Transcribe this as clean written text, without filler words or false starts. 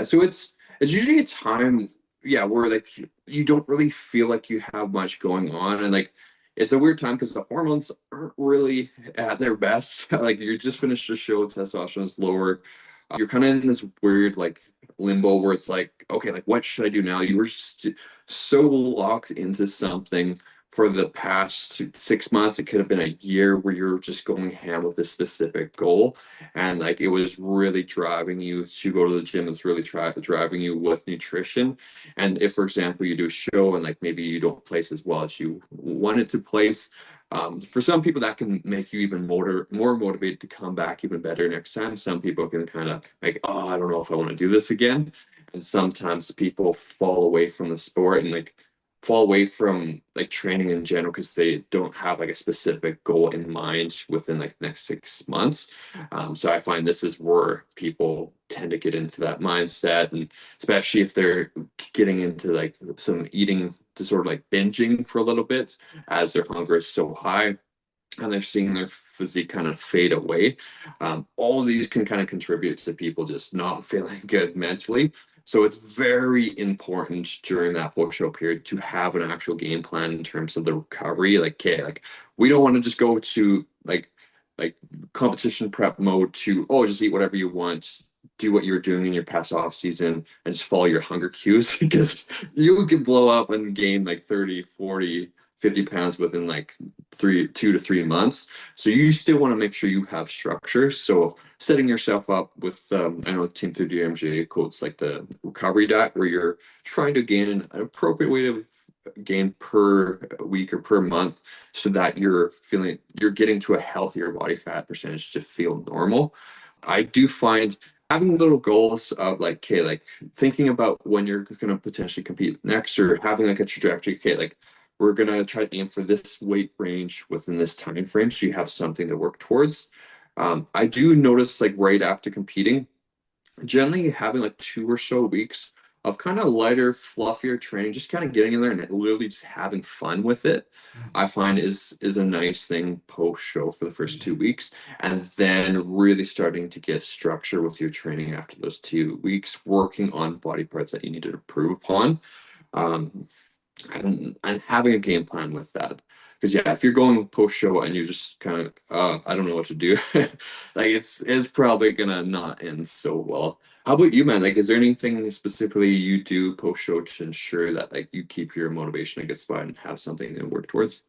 So it's usually a time, yeah, where like you don't really feel like you have much going on, and like it's a weird time because the hormones aren't really at their best. Like you just finished a show, testosterone is lower. You're kind of in this weird like limbo where it's like, okay, like what should I do now? You were just so locked into something for the past 6 months. It could have been a year where you're just going ham with a specific goal, and like it was really driving you to go to the gym. It's really driving you with nutrition. And if, for example, you do a show and like maybe you don't place as well as you wanted to place, for some people that can make you even more motivated to come back even better next time. Some people can kind of like, oh, I don't know if I want to do this again. And sometimes people fall away from the sport and like fall away from like training in general because they don't have like a specific goal in mind within like the next 6 months. So I find this is where people tend to get into that mindset, and especially if they're getting into like some eating disorder, like binging for a little bit, as their hunger is so high and they're seeing their physique kind of fade away. All of these can kind of contribute to people just not feeling good mentally. So it's very important during that post-show period to have an actual game plan in terms of the recovery. Like, okay, like we don't want to just go to like competition prep mode to, oh, just eat whatever you want, do what you're doing in your past off season and just follow your hunger cues because you can blow up and gain like 30, 40, 50 pounds within like 2 to 3 months. So you still want to make sure you have structure. So setting yourself up with, I know Team 30 MJ quotes like the recovery diet, where you're trying to gain an appropriate weight of gain per week or per month, so that you're getting to a healthier body fat percentage to feel normal. I do find having little goals of like, okay, like thinking about when you're going to potentially compete next, or having like a trajectory, okay, like we're going to try to aim for this weight range within this time frame, so you have something to work towards. I do notice like right after competing, generally having like 2 or so weeks of kind of lighter, fluffier training, just kind of getting in there and literally just having fun with it, I find is a nice thing post show for the first 2 weeks, and then really starting to get structure with your training after those 2 weeks, working on body parts that you need to improve upon. Um, and having a game plan with that. Because yeah, if you're going post show and you're just kind of I don't know what to do, like it's probably gonna not end so well. How about you, man? Like, is there anything specifically you do post show to ensure that like you keep your motivation a good spot and have something to work towards?